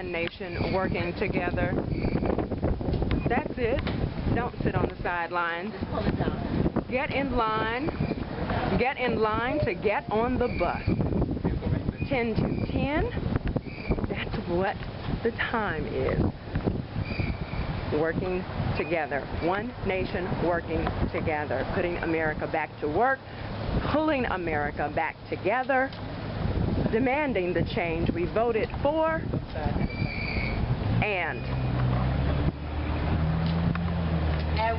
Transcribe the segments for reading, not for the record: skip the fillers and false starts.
one nation working together. That's it. Don't sit on the sidelines. Get in line. Get in line to get on the bus. 10 to 10. That's what the time is. Working together. One nation working together. Putting America back to work. Pulling America back together. Demanding the change we voted for. And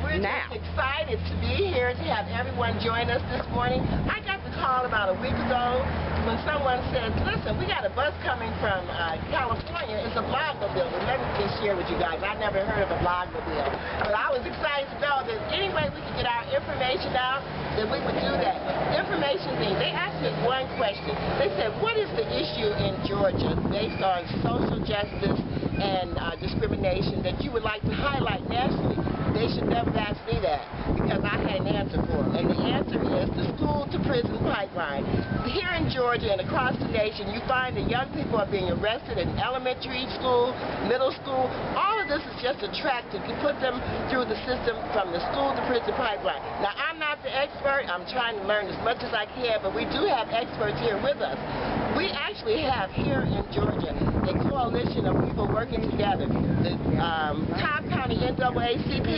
we're just excited to be here, to have everyone join us this morning. I got the call about a week ago when someone said, listen, we got a bus coming from California. It's a vlogmobile. And let me just share with you guys, I never heard of a vlogmobile. But I was excited to know that any way we could get our information out, that we would do that. Information thing. They asked me one question. They said, what is the issue in Georgia based on social justice and discrimination that you would like to highlight nationally? They should never ask me that, because I had an answer for them. And the answer is the school-to-prison pipeline. Here in Georgia and across the nation, you find that young people are being arrested in elementary school, middle school. All of this is just attractive. You put them through the system from the school-to-prison pipeline. Now, I'm not the expert. I'm trying to learn as much as I can, but we do have experts here with us. We actually have here in Georgia a coalition of people working together. The Cobb County NAACP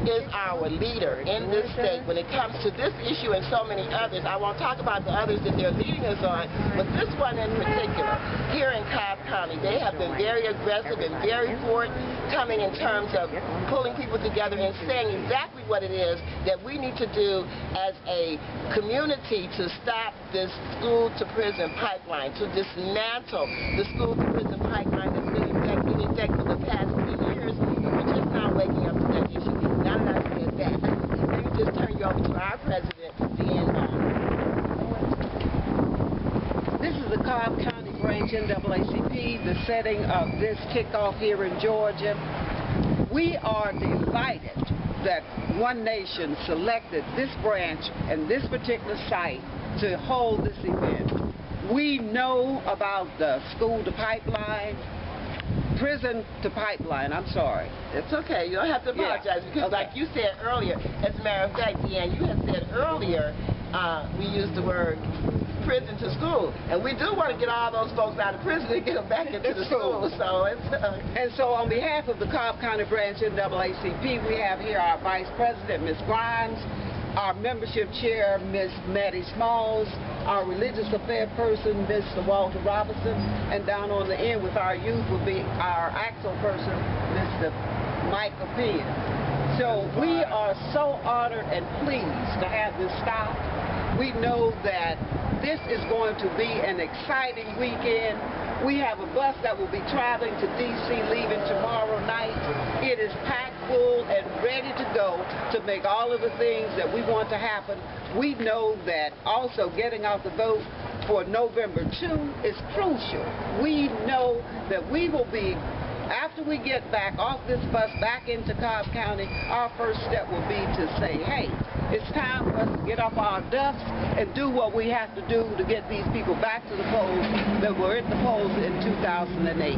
is our leader in this state when it comes to this issue and so many others. I won't talk about the others that they're leading us on, but this one in particular, here in Cobb County, they have been very aggressive and very forthcoming in terms of pulling people together and saying exactly what it is that we need to do as a community to stop this school-to-prison pipeline, to dismantle the school-to-prison pipeline that's been in effect for the past 10 years, and we're just now waking up to that issue. Now that I've said that, let me just turn you over to our president, Deanne Bond. This is the Cobb County Branch NAACP, the setting of this kickoff here in Georgia. We are delighted that One Nation selected this branch and this particular site to hold this event. We know about the school to pipeline, prison to pipeline, I'm sorry. It's okay, you don't have to apologize, because like you said earlier, as a matter of fact, Deanne, you had said earlier, we used the word prison to school, and we do want to get all those folks out of prison and get them back into the school. So it's and so on behalf of the Cobb County Branch NAACP, we have here our Vice President, Ms. Grimes, our membership chair, Ms. Maddie Smalls, our religious affair person, Mr. Walter Robinson, and down on the end with our youth will be our AXO person, Mr. Michael Penn. So we are so honored and pleased to have this stop. We know that this is going to be an exciting weekend. We have a bus that will be traveling to D.C. leaving tomorrow night. It is packed full and ready to go to make all of the things that we want to happen. We know that also getting out the vote for November 2 is crucial. We know that we will be, after we get back off this bus back into Cobb County, our first step will be to say, hey, it's time for us to get off our duffs and do what we have to do to get these people back to the polls that were at the polls in 2008.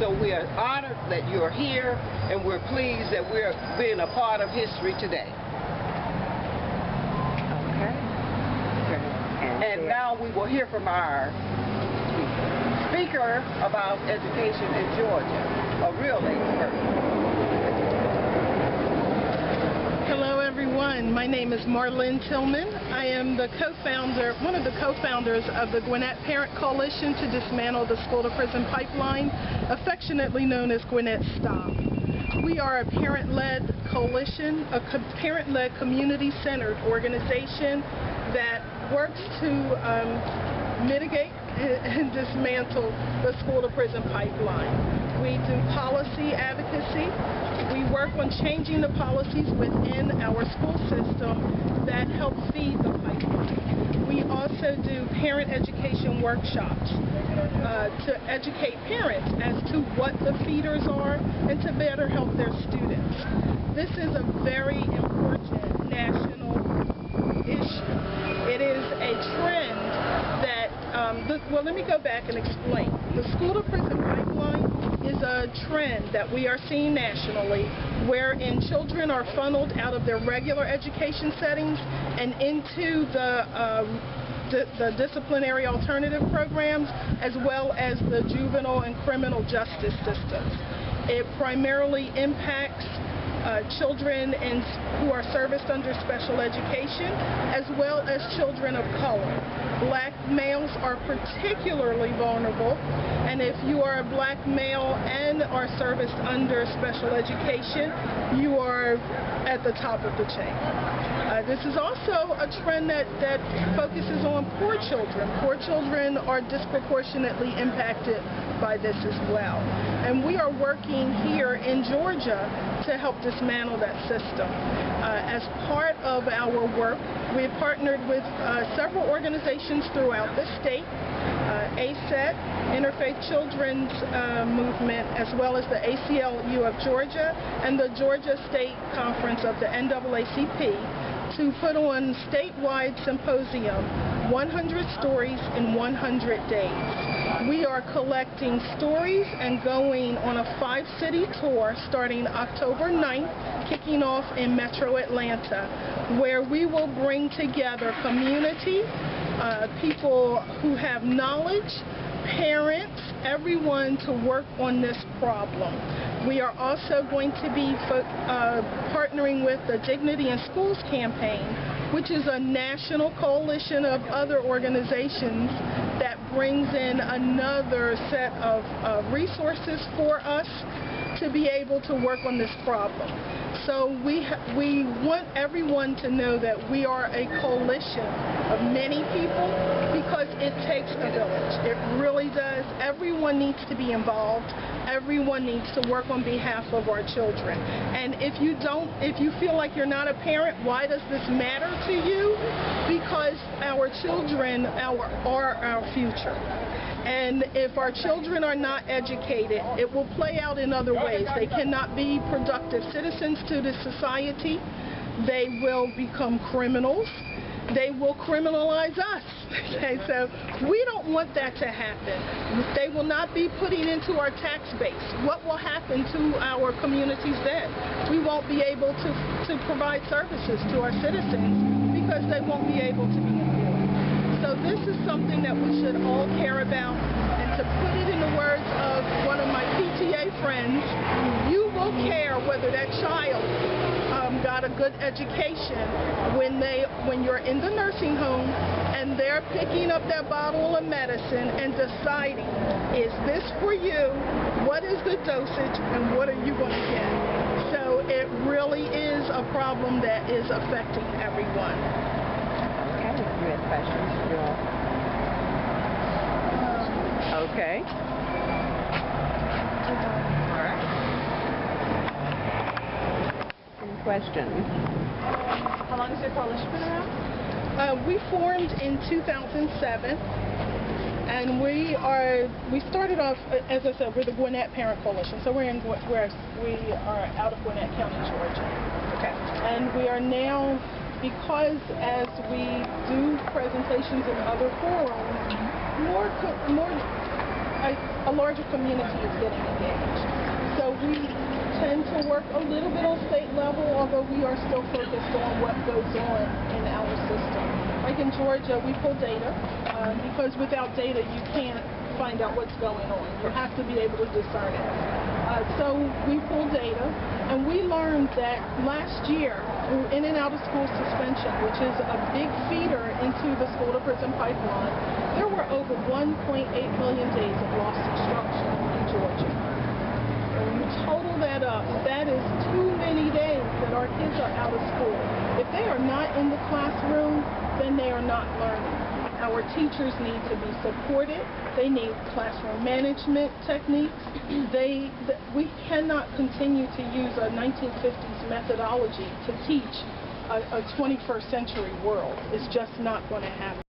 So we are honored that you're here, and we're pleased that we're being a part of history today. Okay. And now we will hear from our speaker about education in Georgia, a real expert. Hello everyone, my name is Marlene Tillman. I am the co-founder, one of the co-founders of the Gwinnett Parent Coalition to Dismantle the School-to-Prison Pipeline, affectionately known as Gwinnett Stop. We are a parent-led coalition, a parent-led community-centered organization that works to mitigate and dismantle the school-to-prison pipeline. We do policy advocacy. We work on changing the policies within our school system that help feed the pipeline. We also do parent education workshops to educate parents as to what the feeders are and to better help their students. This is a very important national issue. It is a trend that, well, let me go back and explain. The school-to-prison pipeline a trend that we are seeing nationally, wherein children are funneled out of their regular education settings and into the disciplinary alternative programs, as well as the juvenile and criminal justice systems. It primarily impacts children who are serviced under special education, as well as children of color. Black males are particularly vulnerable, and if you are a black male and are serviced under special education, you are at the top of the chain. This is also a trend that focuses on poor children. Poor children are disproportionately impacted by this as well. And we are working here in Georgia to help dismantle that system. As part of our work, we have partnered with several organizations throughout the state, ACET, Interfaith Children's Movement, as well as the ACLU of Georgia and the Georgia State Conference of the NAACP, to put on statewide symposium, 100 Stories in 100 Days. We are collecting stories and going on a 5-city tour starting October 9th, kicking off in Metro Atlanta, where we will bring together community, people who have knowledge, parents, everyone to work on this problem. We are also going to be partnering with the Dignity in Schools campaign, which is a national coalition of other organizations that brings in another set of resources for us to be able to work on this problem. So we want everyone to know that we are a coalition of many people, because it takes a village. It really does. Everyone needs to be involved. Everyone needs to work on behalf of our children. And if you feel like you're not a parent, why does this matter to you? Because our children are our future. And if our children are not educated, it will play out in other ways. They cannot be productive citizens to the society. They will become criminals. They will criminalize us. Okay, so we don't want that to happen. They will not be putting into our tax base. What will happen to our communities then? We won't be able to provide services to our citizens because they won't be able to be employed. So this is something that we should all care about. And to put it in the words of one of my PTA friends, you will care whether that child got a good education when you're in the nursing home and they're picking up that bottle of medicine and deciding, is this for you, what is the dosage, and what are you going to get? So it really is a problem that is affecting everyone. Okay, you had questions? Okay. All right. Any questions? How long has your coalition been around? We formed in 2007, and we started off, as I said, we're the Gwinnett Parent Coalition, so we are out of Gwinnett County, Georgia. Okay. And we are now, because as we do presentations in other forums, a larger community is getting engaged. So we tend to work a little bit on state level, although we are still focused on what goes on in our system. Like in Georgia, we pull data, because without data you can't find out what's going on. You have to be able to discern it. So we pull data, and we learned that last year, through in and out of school suspension, which is a big feeder into the school to prison pipeline, there were over 1.8 million days of lost instruction in Georgia. When you total that up, that is too many days that our kids are out of school. If they are not in the classroom, then they are not learning. Our teachers need to be supported. They need classroom management techniques. We cannot continue to use a 1950s methodology to teach a 21st century world. It's just not going to happen.